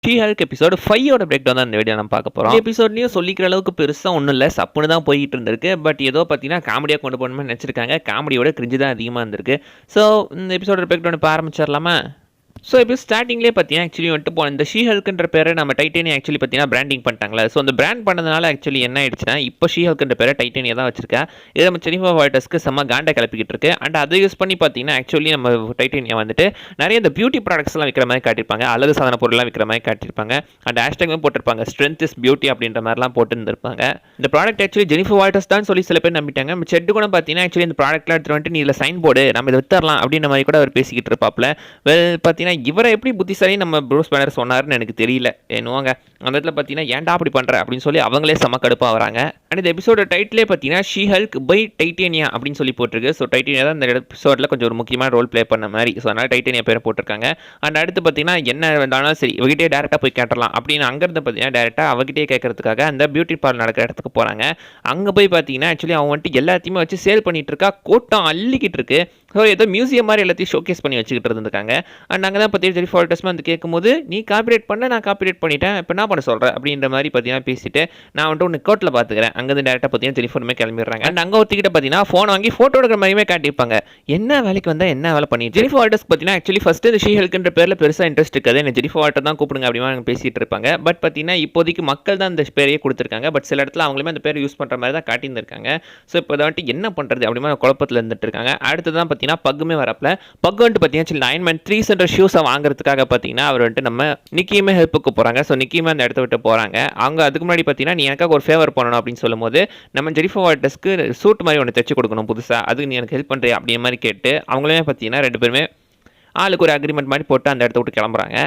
She hulk episode 5 break down தான் இந்த video நம்ம பார்க்க போகிறோம். எபிசோட்லையும் சொல்லிக்கிற அளவுக்கு பெருசாக ஒன்றும் இல்லை, சப்புன்னு தான் போயிட்டு இருந்திருக்கு. பட் ஏதோ பார்த்தீங்கன்னா காமெடியாக கொண்டு போகணும்னு நினச்சிருக்காங்க. காமெடியோட கிரிஞ்சு தான் அதிகமாக இருந்திருக்கு. ஸோ இந்த எபிசோட பிரேக் டவுன் இப்போ ஆரம்பிச்சிடலாமா? ஸோ இப்போ ஸ்டார்டிங்லேயே பார்த்தீங்கன்னா ஆக்சுவலி வந்துட்டு போன இந்த ஷீ ஹல்க்ன்ற பேரை நம்ம டைட்டேனியா ஆக்சுவலி பார்த்தீங்கன்னா பிராண்டிங் பண்ணிட்டாங்களே. ஸோ அந்த பிராண்ட் பண்ணதுனால ஆக்சுவலி என்ன ஆயிடுச்சுன்னா இப்போ ஷீ ஹல்க்ன்ற பேரை டைட்டேனியா தான் வச்சிருக்கா. இது நம்ம ஜெனிஃபர் வால்டர்ஸ்க்கு செம்ம காண்டை கிளப்பிக்கிட்டு இருக்கு. அண்ட் அதை யூஸ் பண்ணி பார்த்தீங்கன்னா ஆக்சுவலி நம்ம டைட்டேனியா வந்துட்டு நிறைய இந்த பியூட்டி ப்ராடக்ட்ஸ்லாம் விற்கிற மாதிரி காட்டியிருப்பாங்க, அழகு சாதன பொருள்லாம் விற்கிற மாதிரி காட்டியிருப்பாங்க. அண்ட் ஹேஷ்டேக்கும் போட்டிருப்பாங்க, ஸ்ட்ரென்த் இஸ் பியூட்டி அப்படின்ற மாதிரிலாம் போட்டு இருந்திருப்பாங்க. இந்த ப்ராடக்ட் ஆக்சுவலி ஜெனிஃபர் வால்டர்ஸ் தான் சொல்லி சில பேர் நம்பிட்டாங்க. செட்டு கூட பார்த்தீங்கன்னா ஆக்சுவலி இந்த ப்ராடக்ட்லாம் எடுத்துட்டு வந்துட்டு நீ இதில் சைன் போர்டு நம்ம இதை வித்தரலாம் அப்படின்ற மாதிரி கூட அவர் பேசிக்கிட்டு இருப்பாப்ல. பார்த்தீங்கன்னா இவரை எப்படி புத்திசாலி நம்ம ப்ரூஸ் பேனர் சொன்னார்னு எனக்கு தெரியல. என்னவாங்க அந்த இடத்துல பார்த்தீங்கன்னா ஏன்டா அப்படி பண்ணுற அப்படின்னு சொல்லி அவங்களே செம கடுப்பாக வராங்க. அண்ட் இந்த எபிசோட டைட்டிலே பார்த்தீங்கன்னா ஷீ ஹல்க் பை டைட்டேனியா அப்படின்னு சொல்லி போட்டிருக்கு. ஸோ டைட்டேனியா தான் இந்த எபிசோடில் கொஞ்சம் ஒரு முக்கியமான ரோல் ப்ளே பண்ண மாதிரி. ஸோ அதனால் டைட்டேனியா பேரை போட்டிருக்காங்க. அண்ட் அடுத்து பார்த்தீங்கன்னா என்ன வேண்டாலும் சரி இவகிட்டே டேரெக்டாக போய் கேட்டலாம் அப்படின்னு அங்கேருந்து பார்த்தீங்கன்னா டேரெக்டாக அவகிட்டே கேட்கறதுக்காக அந்த பியூட்டி பார்லர் நடக்கிற இடத்துக்கு போகிறாங்க. அங்கே போய் பார்த்தீங்கன்னா ஆக்சுவலி அவன் வந்துட்டு எல்லாத்தையுமே வச்சு சேல் பண்ணிட்டு இருக்கா, கூட்டம் அள்ளிக்கிட்டு இருக்கு. ஸோ ஏதோ மியூசியம் மாதிரி எல்லாத்தையும் ஷோகேஸ் பண்ணி வச்சுக்கிட்டு இருந்திருக்காங்க. அண்ட் அங்கே தான் பார்த்தீங்கன்னா ஜெனிஃபர் வால்டர்ஸ் வந்து கேட்கும்போது நீ காப்பிரைட் பண்ண நான் காப்பிரைட் பண்ணிட்டேன், இப்போ என்ன பண்ண சொல்கிறேன் அப்படின்ற மாதிரி பார்த்தீங்கன்னா பேசிட்டு நான் வந்துட்டு ஒன்று கோர்ட்டில் பார்த்துக்கிறேன். அங்கேருந்து டேரெக்டாக பார்த்தீங்கன்னா ஜெனிஃபருமே கிளம்பிடுறாங்க. அண்ட் அங்கே ஒருத்திக்கிட்ட பார்த்தீங்கன்னா ஃபோன் வாங்கி ஃபோட்டோ எடுக்கிற மாதிரியுமே காட்டியிருப்பாங்க. என்ன வேலைக்கு வந்தால் என்ன வேலை பண்ணி ஜெனிஃபர் வால்டர்ஸ் பார்த்தீங்கன்னா ஆக்சுவலி ஃபஸ்ட்டு இந்த ஷீ ஹல்க்ன்ற பேரில் பெருசாக இன்ட்ரெஸ்ட் இருக்காது. என்ன ஜெனிஃபர் வால்டர் தான் கூப்பிடுங்க அப்படின்னு பேசிட்டு இருப்பாங்க. பட் பார்த்தீங்கன்னா இப்போதைக்கு மக்கள் தான் இந்த பேரையே கொடுத்துருக்காங்க. பட் சில இடத்துல அவங்களுமே அந்த பேரை யூஸ் பண்ணுற மாதிரி தான் காட்டியிருந்திருக்காங்க. ஸோ இப்போ அதை வந்துட்டு என்ன பண்ணுறது அப்படிமா குழப்பத்தில் இருந்துட்டு இருக்காங்க. அடுத்து தான் பார்த்தீங்கன்னா பக்குமே வரப்பல பக் வந்துட்டு பார்த்தீங்கன்னா அயன் மேன் 3 சென்டர் ஷூஸை வாங்குறதுக்காக பார்த்தீங்கன்னா அவர் வந்துட்டு நம்ம நிக்கியுமே ஹெல்ப்புக்கு போகிறாங்க. ஸோ நிக்கியுமே அந்த இடத்த விட்டு போகிறாங்க. அவங்க அதுக்கு முன்னாடி பார்த்தீங்கன்னா நீ எனக்காக ஒரு ஃபேவர் பண்ணணும் அப்படின்னு சொல்லும்போது நம்ம ஜெனிஃபர் வால்டர்ஸ்க்கு சூட் மாதிரி ஒன்று தைச்சு கொடுக்கணும் புதுசாக, அதுக்கு நீ எனக்கு ஹெல்ப் பண்ணுறியா அப்படிங்கிற மாதிரி கேட்டு அவங்களுமே பார்த்தீங்கன்னா 2 பேருமே ஆளுக்கு ஒரு அக்ரிமெண்ட் மாதிரி போட்டு அந்த இடத்த விட்டு கிளம்புறாங்க.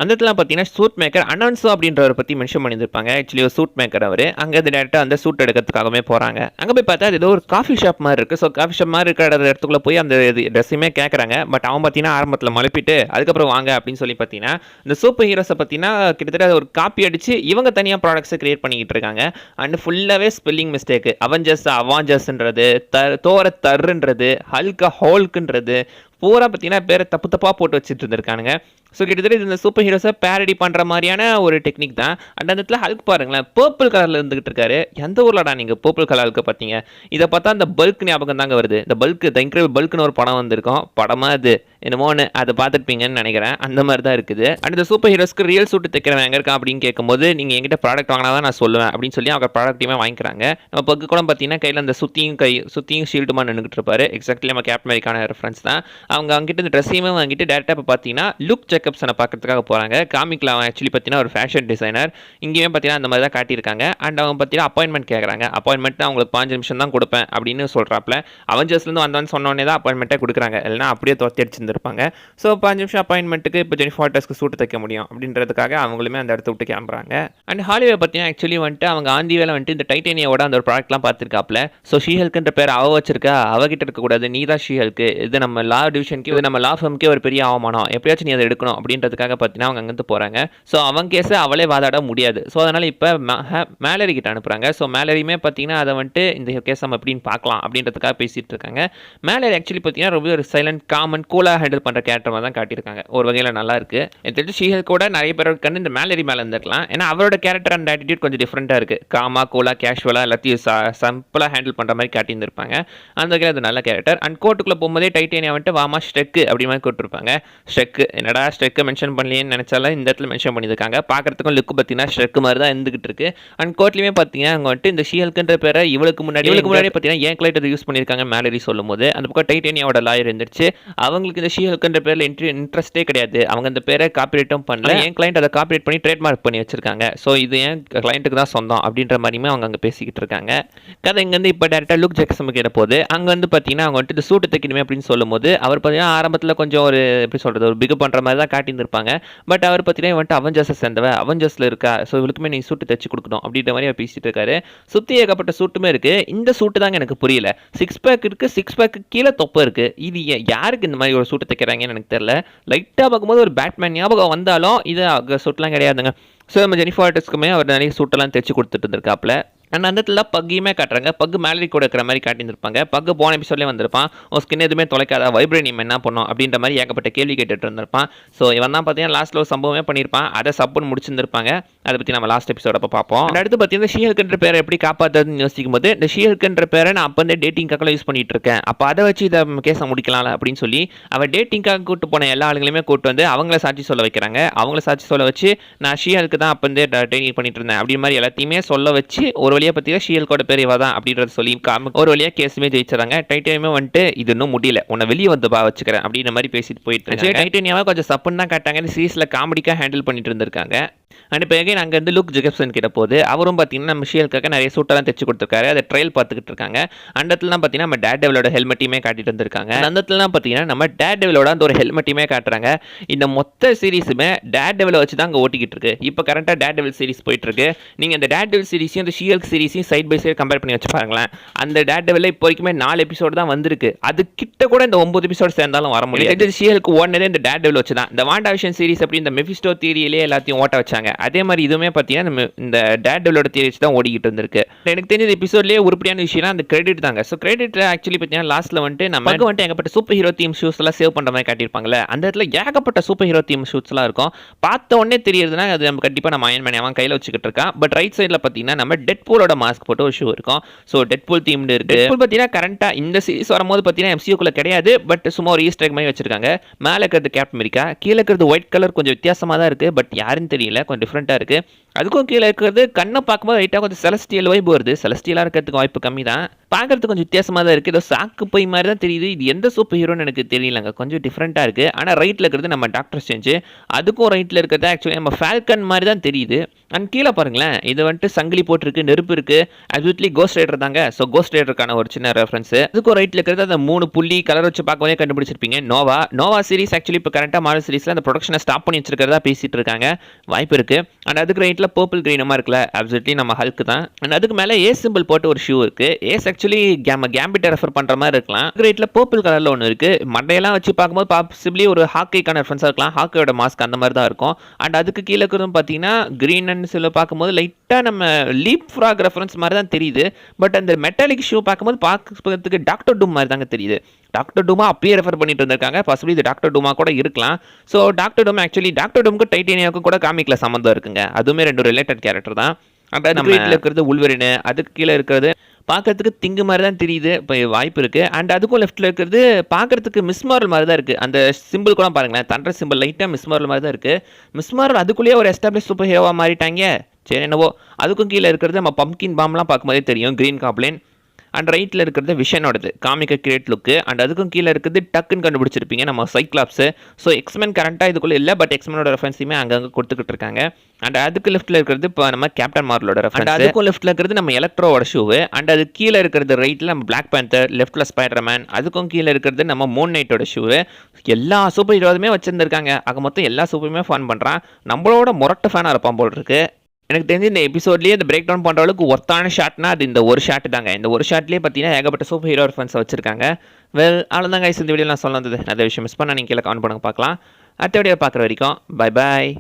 அந்த இடத்துல பார்த்தீங்கன்னா சூட் மேக்கர் அனான்சோ அப்படின்றவரை பற்றி மென்ஷன் பண்ணியிருப்பாங்க. ஆக்சுவலி ஒரு சூட் மேக்கர் அவர் அங்கே டேரெக்டாக அந்த சூட் எடுக்கிறதுக்காகவே போகிறாங்க. அங்கே போய் பார்த்தா அது ஏதோ ஒரு காஃபி ஷாப் மாதிரி இருக்குது. ஸோ காஃபி ஷாப் மாதிரி இருக்கிற இடத்துக்குள்ளே போய் அந்த ட்ரெஸ்ஸுமே கேட்குறாங்க. பட் அவன் பார்த்தீங்கன்னா ஆரம்பத்தில் மழுப்பிட்டு அதுக்கப்புறம் வாங்க அப்படின்னு சொல்லி பார்த்தீங்கன்னா இந்த சூப்பர் ஹீரோஸை பார்த்தீங்கன்னா கிட்டத்தட்ட ஒரு காப்பி அடித்து இவங்க தனியாக ப்ராடக்ட்ஸை கிரியேட் பண்ணிக்கிட்டு இருக்காங்க. அண்ட் ஃபுல்லாகவே ஸ்பெல்லிங் மிஸ்டேக்கு, அவாஞ்சர்ஸ்ன்றது, தோர தர்ன்றது, ஹல்கா ஹோல்க்குன்றது பூரா பார்த்தீங்கன்னா பேரை தப்பு தப்பாக போட்டு வச்சுட்டு இருந்திருக்கானுங்க. ஸோ கிட்டத்தட்ட இந்த சூப்பர் ஹீரோஸை பேரடி பண்ணுற மாதிரியான ஒரு டெக்னிக் தான். அண்ட் அந்த இடத்துல ஹல்க் பாருங்களேன், பர்பிள் கலரில் இருந்துகிட்டு இருக்காரு. எந்த ஊர்லடா நீங்கள் பர்பிள் கலர் ஹல்க்கு பார்த்தீங்க? இதை பார்த்தா அந்த பல்க் ஞாபகம் தாங்க வருது. இந்த பல்க் த இன்க்ரெடிபிள் பல்க்னு ஒரு படம் வந்திருக்கும், படமாக அது என்னமோன்னு அதை பார்த்துருப்பீங்கன்னு நினைக்கிறேன். அந்த மாதிரி தான் இருக்குது. அண்ட் இந்த சூப்பர் ஹீரோஸ்க்கு ரியல் சூட்டு தைக்கிறவன் எங்கே இருக்கான் அப்படின்னு கேட்கும்போது நீங்கள் எங்கிட்ட ப்ராடக்ட் வாங்கினா தான் நான் சொல்லுவேன் அப்படின்னு சொல்லி அவங்க ப்ராடக்ட்டையுமே வாங்கிக்கிறாங்க. நம்ம பக்கு கூட பார்த்தீங்கன்னா கையில் அந்த சுற்றியும் ஷீல்டுமா நின்றுட்டு இருப்பாரு. எக்ஸாக்ட்லி நம்ம கேப்டன் அமெரிக்கான ரெஃபரன்ஸ் தான். அவங்க அங்கிட்ட இந்த ட்ரெஸ்ஸையுமே வாங்கிட்டு டேரெக்டாக இப்போ பார்த்தீங்கன்னா லுக் செக்கப்ஸனை பார்க்கறதுக்காக போகிறாங்க. காமிக்கில் அவன் ஆக்சுவலி பார்த்தீங்கன்னா ஒரு ஃபேஷன் டிசைனர். இங்கேயுமே பார்த்தீங்கன்னா அந்த மாதிரி தான் காட்டியிருக்காங்க. அண்ட் அவங்க பார்த்தீங்கன்னா அப்பாயின்மெண்ட் கேட்குறாங்க. அப்பாயின்மெண்ட் அவங்களுக்கு 5 நிமிஷம் தான் கொடுப்பேன் அப்படின்னு சொல்கிறாப்புல. அவெஞ்சர்ஸ்லேருந்து வந்தவன்னு சொன்னோன்னே தான் அப்பாயின்மெண்ட்டே கொடுக்குறாங்க, இல்லைனா அப்படியே தொத்தி அடிச்சிருந்துருப்பாங்க. ஸோ 5 நிமிஷம் அப்பாயின்மெண்ட்டுக்கு இப்போ ஜெனிஃபர் வால்டர்ஸ்க்கு சூட்டு தைக்க முடியும் அப்படின்றதுக்காக அவங்களுமே அந்த இடத்த விட்டு கிளம்புறாங்க. அண்ட் ஹாலிவே பார்த்தீங்கன்னா ஆக்சுவலி வந்துட்டு அவங்க ஆந்தி வேலை வந்துட்டு இந்த டைட்டேனியாவோட அந்த ஒரு ப்ராடக்ட்லாம் பார்த்துருக்காப்புல. ஸோ ஷீ ஹல்க்ன்ற பேர் அவ வச்சிருக்கா, அவகிட்ட இருக்கக்கூடாது, நீ தான் ஷீ ஹல்க், இது நம்ம லா டிவிஷனுக்கு, இது நம்ம லா ஃபர்முக்கே ஒரு பெரிய அவமானம், எப்படியாச்சும் நீ அதை எடுக்கணும் அப்படின்றதுக்காக பார்த்தீங்கன்னா அவங்க அங்கேருந்து போகிறாங்க. ஸோ அவங்க கேஸை அவளே வாதாட முடியாது. ஸோ அதனால் இப்போ மேலரி கிட்ட அனுப்புகிறாங்க. ஸோ மேலரியுமே பார்த்தீங்கன்னா அதை வந்துட்டு இந்த கேஸ் நம்ம எப்படின்னு பார்க்கலாம் அப்படின்றதுக்காக பேசிகிட்டு இருக்காங்க. மேலரி ஆக்சுவலி பார்த்தீங்கன்னா ரொம்ப ஒரு சைலண்ட் காமன் கூலாக ஹேண்டில் பண்ணுற கேரக்டர் மாதிரி தான் காட்டியிருக்காங்க. ஒரு வகையில் நல்லா இருக்குது. எனக்கு தெரிஞ்சு ஷீ ஹல்க் கூட நிறைய பேரோட கண்டு இந்த மேலரி மேலே இருந்திருக்கலாம். ஏன்னா அவரோட கேரக்டர் அண்ட் ஆட்டிடியூட் கொஞ்சம் டிஃப்ரெண்ட்டாக இருக்குது. காமா கூலாக கேஷுவலாக எல்லாத்தையும் சிம்பிளாக ஹேண்டில் பண்ணுற மாதிரி காட்டியிருந்திருப்பாங்க. அந்த வகையில் அது நல்ல கேரக்டர். அண்ட் கோர்ட்டுக்குள்ளே போகும்போதே டைட்டேனியா வந்துட்டு வாமா ஸ்ட்ரெக்கு அப்படி மாதிரி கூப்பிட்டுருப்பாங்க. ஸ்ட்ரெக்கு என்னடா ஸ்ட்ரெக்கு மென்ஷன் பண்ணலையேன்னு நினச்சாலும் இந்த இடத்துல மென்ஷன் பண்ணியிருக்காங்க. பார்க்குறதுக்கும் லுக்கு பார்த்தீங்கன்னா ஸ்ட்ரெக்கு மாதிரி தான் இருந்துகிட்டு இருக்கு. அண்ட் கோர்ட்லேயுமே பார்த்தீங்கன்னா அவங்க வந்துட்டு இந்த ஷீ ஹல்க்ன்ற பேரை இவளுக்கு முன்னாடி பார்த்தீங்கன்னா ஏன் கிளைட் அதை யூஸ் பண்ணியிருக்காங்க மேலரி சொல்லும் போது அந்த பக்கம் டைட்டேனியாவோட லாயர் இருந்துச்சு. அவங்களுக்கு இந்த ஷீ ஹல்க்ன்ற பேரில் இன்ட்ரெஸ்ட்டே கிடையாது. அவங்க அந்த பேரை காப்பிரைட்டும் பண்ணல. என் கிளைண்ட் அதை காப்பிரைட் பண்ணி ட்ரேட்மார்க் பண்ணி வச்சிருக்காங்க. ஸோ இது என் கிளைண்ட்டுக்கு தான் சொந்தம் அப்படின்ற மாதிரியுமே அவங்க அங்கே பேசிக்கிட்டு இருக்காங்க. கதை இங்கேருந்து இப்போ டேரெக்டாக லுக் ஜெக்ஸமுக்கு கிட்ட போது அங்கே வந்து பார்த்தீங்கன்னா அவங்க வந்துட்டு சூட்டு தைக்கணுமே அப்படின்னு சொல்லும்போது அவர் பார்த்தீங்கன்னா ஆரம்பத்தில் கொஞ்சம் ஒரு எப்படி சொல்கிறது ஒரு பிகு பண்ணுற மாதிரி தான் காட்டியிருந்திருப்பாங்க. பட் அவர் பார்த்தீங்கன்னா வந்துட்டு அவெஞ்சர்ஸை சேர்ந்தவ, அவெஞ்சர்ஸில் இருக்கா, ஸோ இவளுக்குமே நீ சூட்டு தைச்சு கொடுக்கணும் அப்படின்ற மாதிரி அவர் பேசிட்டு இருக்காரு. சுற்றி ஏகப்பட்ட சூட்டுமே இருக்குது. இந்த சூட்டு தாங்க எனக்கு புரியல. 6 பேக் இருக்குது, 6 பேக்கு கீழே தொப்பை இருக்குது. இது யாருக்கு இந்த மாதிரி ஒரு சூட்டு தைக்கிறாங்கன்னு எனக்கு தெரியல. லைட்டாக பார்க்கும்போது ஒரு பேட்மேன் ஞாபகம் வந்தாலும் இது சூட்லாம் கிடையாதுங்க. ஸோ நம்ம ஜெனிஃபர் வால்டர்ஸ்க்குமே அவர் நிறைய சூட்டெல்லாம் தைச்சு கொடுத்துட்டு இருந்திருக்காப்புல. அண்ட் அந்த இடத்துல பக்கையுமே காட்டுறாங்க. பக்கு மேலரி கூட இருக்கிற மாதிரி காட்டியிருப்பாங்க. பக்கு போன எபிசோட்லேயே வந்திருப்பான். ஸ்கின் எதுவுமே தொலைக்காத வைப்ரேனியம் என்ன பண்ணும் அப்படின்ற மாதிரி ஏகப்பட்ட கேள்வி கேட்டுட்டு இருந்திருப்பான். ஸோ இவன் தான் பார்த்தீங்கன்னா லாஸ்ட்டில் ஒரு சம்பவமே பண்ணியிருப்பான். அதை சப்புன்னு முடிச்சிருந்திருப்பாங்க. அதை பற்றி நம்ம லாஸ்ட் எபிசோட பார்ப்போம். அடுத்து பார்த்தீங்கன்னா ஷீஹல்க்ன்ற பேரை எப்படி காப்பாற்றுறதுன்னு யோசிக்கும் போது இந்த ஷீஹல்க்ன்ற பேரை நான் அப்போ வந்து டேட்டிங்காக யூஸ் பண்ணிட்டு இருக்கேன். அப்போ அதை வச்சு இதை கேஸை முடிக்கலாம் அப்படின்னு சொல்லி அவன் டேட்டிங்காக கூட்டு போன எல்லா ஆளுங்களையுமே கூட்டு வந்து அவங்கள சாட்சி சொல்ல வைக்கிறாங்க. அவங்கள சாட்சி சொல்ல வச்சு நான் ஷீஹல்க்கு தான் அப்போ வந்து ட்ரைனிங் பண்ணிட்டு இருந்தேன் அப்படி மாதிரி எல்லாத்தையுமே சொல்ல வச்சு ஒரு வழியாக பார்த்தீங்கன்னா ஷீஹல்கோட பேர் இவ தான் அப்படின்றத சொல்லி ஒரு வழியாக கேஸுமே ஜெயிச்சிடறாங்க. டைட்டானியமே வந்துட்டு இது இன்னும் முடியல, உன்னை வெளியே வந்து வச்சுக்கிறேன் அப்படின்ற மாதிரி பேசிட்டு போயிட்டு டைட்டானியாவை கொஞ்சம் சப்புன்னு தான் காட்டாங்க. சீரிஸில் காமெடிக்காக ஹேண்டில் பண்ணிட்டு இருந்திருக்காங்க. அண்ட் இப்போ எகைன் அங்கே வந்து லுக் ஜேக்கப்சன் கிட்ட போது அவரும் பார்த்தீங்கன்னா நம்ம ஷீஹல்க்காக நிறைய சூட்டெல்லாம் தைச்சு கொடுத்துருக்காரு. அதை ட்ரையல் பார்த்துக்கிட்டு இருக்காங்க. அந்த இடத்துலாம் பார்த்தீங்கன்னா நம்ம டேர்டெவிலோட ஹெல்மெட்டையுமே காட்டிட்டு வந்திருக்காங்க. அந்த இடத்துலாம் பார்த்தீங்கன்னா நம்ம டேர்டெவிலோட அந்த ஒரு ஹெல்மெட்டையுமே காட்டுறாங்க. இந்த மொத்த சீரிஸுமே டேர்டெவிலை வச்சு தான் அங்கே ஓட்டிக்கிட்டு இருக்கு. இப்போ கரெக்டாக டேர்டெவில் சீரிஸ் போயிட்டு இருக்கு. நீங்கள் இந்த டேர்டெவில் சீரிஸையும் இந்த ஷீஹல்க் சீரிஸையும் சைட் பை சைடு கம்பேர் பண்ணி வச்சு பாருங்களேன். அந்த டேர்டெவில இப்போ வரைக்குமே 4 எபிசோடு தான் வந்திருக்கு. அது கிட்ட கூட இந்த 9 எபிசோடு சேர்ந்தாலும் வர முடியாது. ஷீஹல்க் ஓடுனதே இந்த டேர்டெவில் வச்சு தான். இந்த வாண்டாவிஷன் சீரிஸ் அப்படி இந்த மெஃபிஸ்டோ தியரியிலே எல்லாத்தையும் ஓட்ட வச்சாங்க. அதே மாதிரி இதுவுமே பார்த்தீங்கன்னா நம்ம இந்த டேர்டெவிலோட தியரி வச்சு தான் ஓடிக்கிட்டு இருந்திருக்கு. எனக்கு தெரிஞ்ச எபிசோட்லேயே உருப்படியான விஷயம் அந்த கிரெடிட் தாங்க. ஸோ கிரெடிட் ஆக்சுவலி பார்த்தீங்கன்னா லாஸ்ட்டில் வந்துட்டு நம்ம வந்துட்டு ஏகப்பட்ட சூப்பர் ஹீரோ தீம் ஷூஸ் எல்லாம் சேவ் பண்ணுற மாதிரி காட்டியிருப்பாங்களே. அந்த இடத்துல ஏகப்பட்ட சூப்பர் ஹீரோ தீம் ஷூட்ஸ்லாம் இருக்கும். பார்த்த உடனே தெரியுதுன்னா அது நம்ம கண்டிப்பாக நம்ம அயன் மேன் அவன் கையில் வச்சுக்கிட்டு இருக்கான். பட் ரைட் சைடில் பார்த்தீங்கன்னா நம்ம டெட்பூலோட மாஸ்க் போட்டு ஒரு ஷூ இருக்கும். ஸோ டெட்பூல் தீம்டு இருக்கு. டெட்பூல் பார்த்தீங்கன்னா கரண்ட்டாக இந்த சீரிஸ் வரும்போது பார்த்தீங்கன்னா MCUக்குள்ள கிடையாது. பட் சும்மா ஒரு ஈஸ்டர் எக் மாதிரி வச்சிருக்காங்க. மேலே இருக்கிறது கேப்டன் அமெரிக்கா, கீழே இருக்கிறது ஒயிட் கலர் கொஞ்சம் வித்தியாசமாக தான் இருக்குது. பட் யாருன்னு தெரியல, கொஞ்சம் டிஃப்ரெண்ட்டாக இருக்குது. அதுக்கும் கீழே இருக்கிறது கண்ணை பார்க்கும்போது ரைட்டாக கொஞ்சம் செலஸ்டியல் வைப் வருது. செலஸ்டியலாக இருக்கிறதுக்கு வாய்ப்பு கம்மி தான். பார்க்கறதுக்கு கொஞ்சம் வித்தியாசமாக தான் இருக்குது. ஏதோ சாக்கு போய் மாதிரி தான் தெரியுது. இது எந்த சூப்பர் ஹீரோன்னு எனக்கு தெரியலங்க. கொஞ்சம் டிஃப்ரெண்ட்டாக இருக்குது. ஆனால் ரைட்டில் இருக்கிறது நம்ம டாக்டர் ஸ்ட்ரேஞ்ச், அதுக்கும் ரைட்டில் இருக்கிறது ஆக்சுவலி நம்ம ஃபால்கன் மாதிரி தான் தெரியுது. அண்ட் கீழே பாருங்களேன், இது வந்துட்டு சங்கிலி போட்டிருக்கு, நெருப்பு இருக்குது. அப்சல்யூட்லி கோஸ்ட் ரைடர் தாங்க. ஸோ கோஸ்ட் ரைடருக்கான ஒரு சின்ன ரெஃபரன்ஸ். அதுக்கும் ரைட்டில் இருக்கிறது அந்த 3 புள்ளி கலர் வச்சு பார்க்கவே கண்டுபிடிச்சிருப்பீங்க. நோவா சீரிஸ் ஆக்சுவலி இப்போ கரெக்டாக மார்வல் சீரிஸில் அந்த ப்ரொடக்ஷனை ஸ்டாப் பண்ணி வச்சிருக்கிறதா பேசிட்டு இருக்காங்க. வாய்ப்பு இருக்குது. அண்ட் அதுக்கு ரைட்டில் பர்பிள் கிரீனமாக இருக்குல்ல, அப்சல்யூட்லி நம்ம ஹல்க் தான். அண்ட் அதுக்கு மேலே ஏ சிம்பிள் போட்டு ஒரு ஷூ இருக்குது. ஏஸ் ஆக்சுவலி கேம்பிட்டை ரெஃபர் பண்ணுற மாதிரி இருக்கலாம். ரைட்டில் பர்பிள் கலரில் ஒன்று இருக்குது. மண்டையெல்லாம் வச்சு பார்க்கும்போது பாசிபிளி ஒரு ஹாக்கைக்கான ரெஃபரன்ஸாக இருக்கலாம். ஹாக்கையோட மாஸ்க் அந்த மாதிரி தான் இருக்கும். அண்ட் அதுக்கு கீழே இருக்கிறதும் பார்த்தீங்கன்னா கிரீன் அண்ட் சில பார்க்கும்போது லைட்டாக நம்ம லீப் ஃப்ராக் ரெஃபரன்ஸ் மாதிரி தான் தெரியுது. பட் அந்த மெட்டாலிக் ஷூ பார்க்கும்போது பார்க்கறதுக்கு டாக்டர் டூம் மாதிரி தாங்க தெரியுது. டாக்டர் டூமா அப்படியே ரெஃபர் பண்ணிட்டு இருந்திருக்காங்க. பாசிபிளி இது டாக்டர் டூமா கூட இருக்கலாம். ஸோ டாக்டர் டூம் ஆக்சுவலி டாக்டர் டூமுக்கு டைட்டேனியாவுக்கும் கூட காமிக்ல சம்மந்தம் இருக்குங்க. அதுவுமே 2 ரிலேட்டட் கேரக்டர் தான். அந்த நம்ம வீட்டில் இருக்கிறது உல்வரின், அதுக்கு கீழே இருக்கிறது பார்க்கறதுக்கு திங்கு மாதிரி தான் தெரியுது. இப்போ வாய்ப்பு இருக்குது. அண்ட் அதுக்கும் லெஃப்ட்டில் இருக்கிறது பார்க்கறதுக்கு மிஸ் மார்வல் மாதிரி தான் இருக்குது. அந்த சிம்பிள் கூட பாருங்களேன், தண்டர் சிம்பிள் லைட்டாக மிஸ் மார்வல் மாதிரி தான் இருக்குது. மிஸ் மார்வல் அதுக்குள்ளேயே ஒரு எஸ்டாப்ளிஷ் சூப்பர் ஹீரோவாக மாறிட்டாங்க. சரி என்னவோ. அதுக்கும் கீழே இருக்கிறது நம்ம பம்கின் பாம்லாம் பார்க்கும்போதே தெரியும், கிரீன் காப்ளின். அண்ட் ரைட்டில் இருக்கிறது விஷனோடது காமிக்க கிரியேட் லுக்கு. அண்ட் அதுக்கும் கீழே இருக்கிறது டக்குன்னு கண்டுபிடிச்சிருப்பீங்க நம்ம சைக்ளாப்ஸு. ஸோ எக்ஸ்மென் கரண்ட்டாக இதுக்குள்ளே இல்லை. பட் எக்ஸ்மெனோட ரெஃபரன்ஸுமே அங்கங்கே கொடுத்துக்கிட்டு இருக்காங்க. அண்ட் அதுக்கு லெஃப்ட்டில் இருக்கிறது இப்போ நம்ம கேப்டன் மார்வலோட ரெஃபரன்ஸ். அதுக்கும் லெஃப்ட்டில் இருக்கிறது நம்ம எலக்ட்ரோவோட ஷூவு. அண்ட் அது கீழே இருக்கிறது ரைட்டில் நம்ம பிளாக் பேந்தர், லெஃப்ட்டில் ஸ்பைடர்மேன், அதுக்கும் கீழே இருக்கிறது நம்ம மூன் நைட்டோட ஷூவு. எல்லா சூப்பர் ஹீரோவுமே வச்சுருந்துருக்காங்க. ஆக மொத்தம் எல்லா சூப்பருமே ஃபன் பண்ணுறான். நம்மளோட முரட்டு ஃபேனாக இருப்பான் போல் இருக்குது. எனக்கு தெரிஞ்சு இந்த எபிசோட்லேயே இந்த பிரேக் டவுன் பண்ணுற அளவுக்கு ஒர்த்தான ஷாட்னா அது இந்த ஒரு ஷாட் தாங்க. இந்த ஒரு ஷாட்லேயே பார்த்தீங்கன்னா ஏகப்பட்ட சூப்பர் ஹீரோ ரெஃபரன்ஸ் வச்சிருக்காங்க. அவ்வளோதாங்க இந்த வீடியோ நான் சொல்ல வந்தது. அதை விஷயம் மிஸ் பண்ணால் நீங்கள் கீழே கமெண்ட் பண்ணுங்க பார்க்கலாம். அடுத்த வீடியோ பார்க்குற வரைக்கும் பை பாய்.